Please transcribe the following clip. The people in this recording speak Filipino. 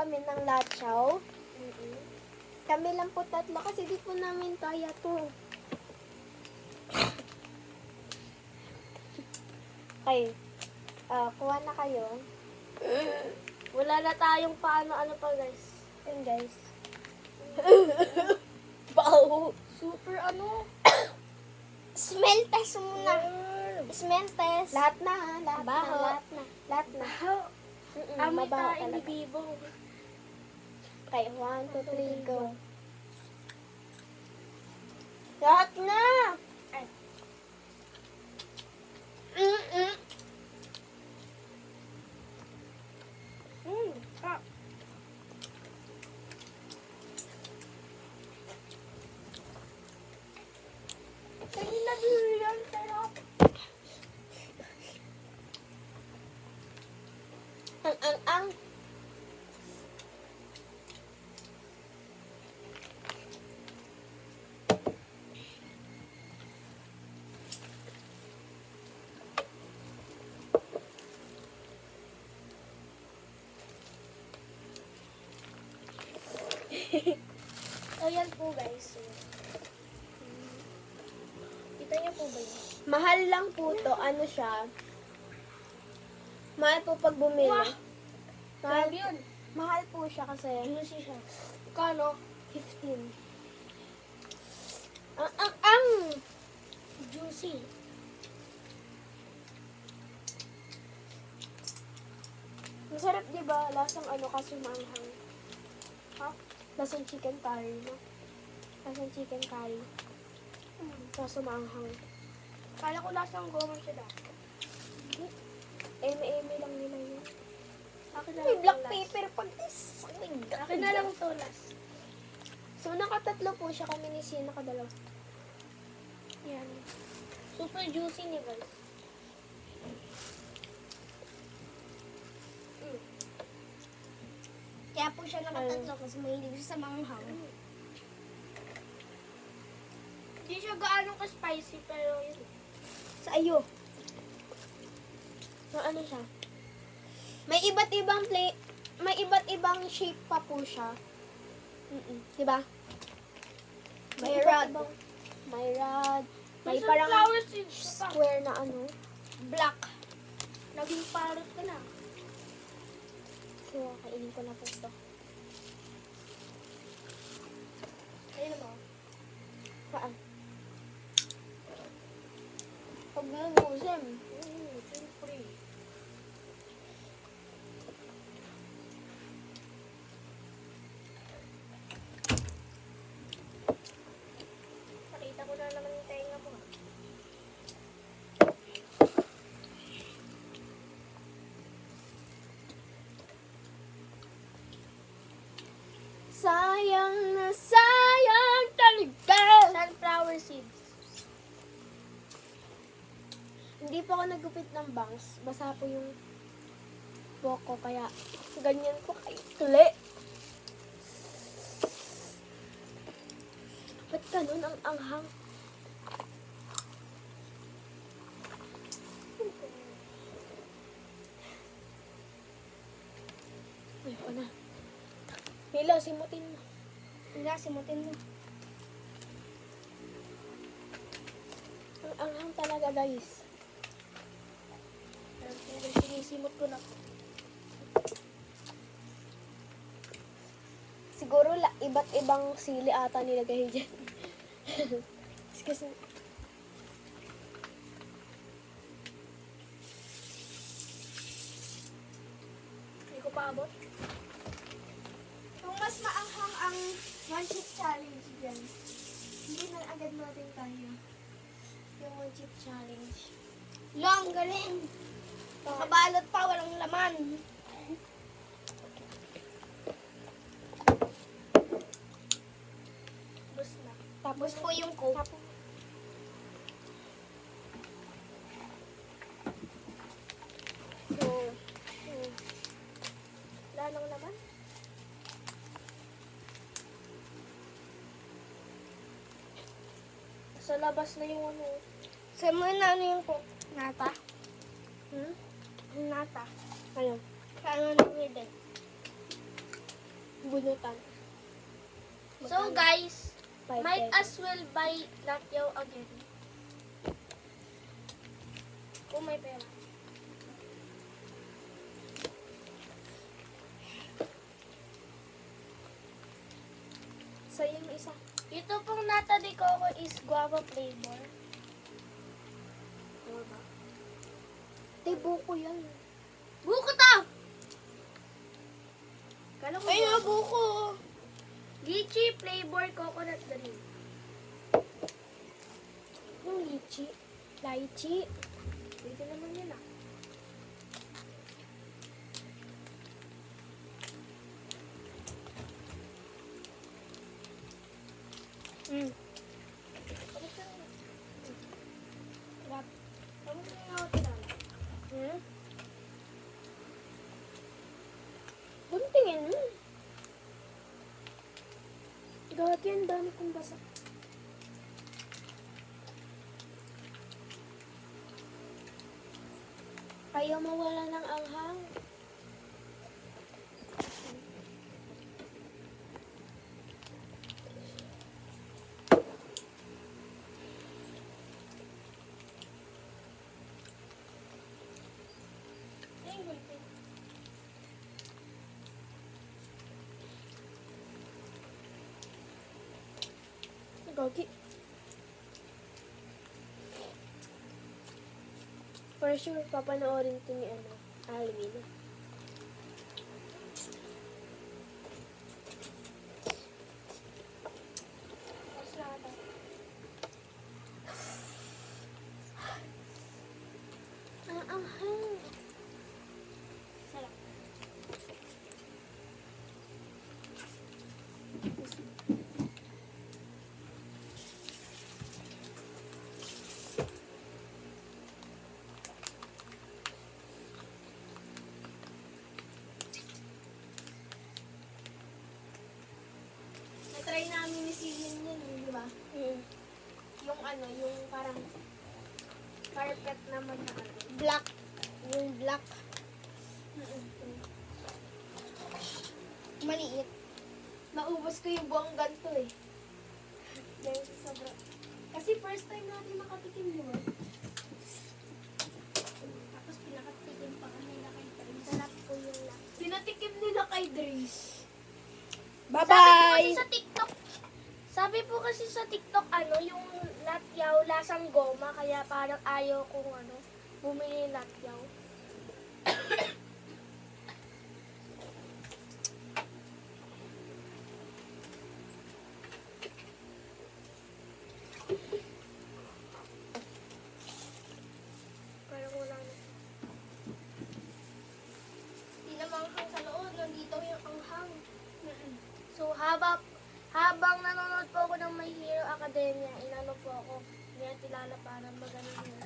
kami ng latsaw. Kami lang po tatlo kasi di po namin kaya to. Okay. Kuha na kayo. Wala na tayong paano-ano pa, guys. Yun, guys. Baho. Super ano? Smell test muna. Smell test. Lahat na, ha? Lahat Baho. na, lahat na. Lahat na. Baho. Amoy Mabaho tayo ni talaga. Bibong. Okay, 1, 2, 3, go. Lahat na! Ay. Ah. Kanina yan, pero... Ang. Ayan po, guys. Kita niyo po ba yun? Mahal lang po to. Ano siya? Mahal po pag bumili. Wah! Mahal, Grabe yun. mahal po siya kasi Juicy siya. Kano? 15. Ang. Juicy. Masarap, di ba? Lasang ano kasi maanghang. Ha? Lasang chicken curry, no? Lasang chicken curry. Kaso maanghang. Kala ko lasang goma siya dati. Eme-eme lang nila yun. Akin na May lang black to last. paper pag this. Akin na lang to last. So, nakatatlo po siya kami ni Sina, nakadalawa. Yan. Super juicy ni guys. Kaya po siya nakatatlo kasi mahilig siya sa manghang. Hindi siya gaano ka-spicy pero yun. Sa iyo. So, ano siya? May iba't ibang may iba't ibang shape pa po siya. Diba? May iba't rod. ibang- May rod. May May parang sunflower seeds pa. square na ano. Black. Naging parrot ka na. So, kainin ko na po ito. Ayun naman. Saan? Pag nagusim. Siyempre. Nakita ko na naman yung tenga mo. Sayang na sayang talaga. Sunflower seeds. Hindi po ako nagupit ng bangs. Basa po yung buhok ko. Kaya ganyan po kaikli. Ba't ganun ang anghang? Ayoko na. Mila, simutin mo. Nga, simutin mo. Ang anghang talaga, guys. Sinisimot ko na. Siguro iba't ibang sili ata nilagay dyan. Kasi Hindi ko paabot. kung mas maanghang ang one chip challenge dyan, hindi na agad natin tayo. Yung one chip challenge. Long, galing. Nakabalot pa, walang laman. Bus na. Tapos po yung coke. So, Wala nang laman. Sa labas na yung ano. sa mga na ano yung coke? Nata. Hmm? Nata. Ano? Sa ano na pwede. Bunutan. So guys, 5 might pesos. as well buy Latyaw again. Kung may pera. Sa'yo yung isa. Ito pong nata de coco is guava flavor. Ano ba? Te, buko yan. Buko to! Kala ko Ay, guava. buko! Lychee flavor coconut drink. Yung lychee. Lychee. Dito naman yun ah. Mm. Bakit ka na? Sarap. Bakit ka na ako tinala? Hmm? Guntingin mo. Gawat yan, dami kong basa. Ayaw mawala ng anghang. Ay, gulpin. Gogi. For sure, papanoorin to ni Alvin. Mas lata. Ang anghang. Sarap. Na-try namin ni Celine yun, di ba? Mm. Yung ano, yung parang carpet naman na ano. Black. Yung black. Maliit. Naubos ko yung buong ganto eh. Dahil sa sobra. Kasi first time natin makatikim, di ba? Tapos pinakatikim pa kami na kay Dries. Sarap po yung black. Pinatikim nila kay Dries. Bye-bye! Sabi po kasi sa TikTok, ano, yung latyaw, lasang goma, kaya parang ayaw kong, ano, bumili ng latyaw. Parang wala na. Hindi na manghang sa loob, nandito yung anghang. So, habang nanonood po ako ng My Hero Academia, inano po ako, niya tilala para magano yung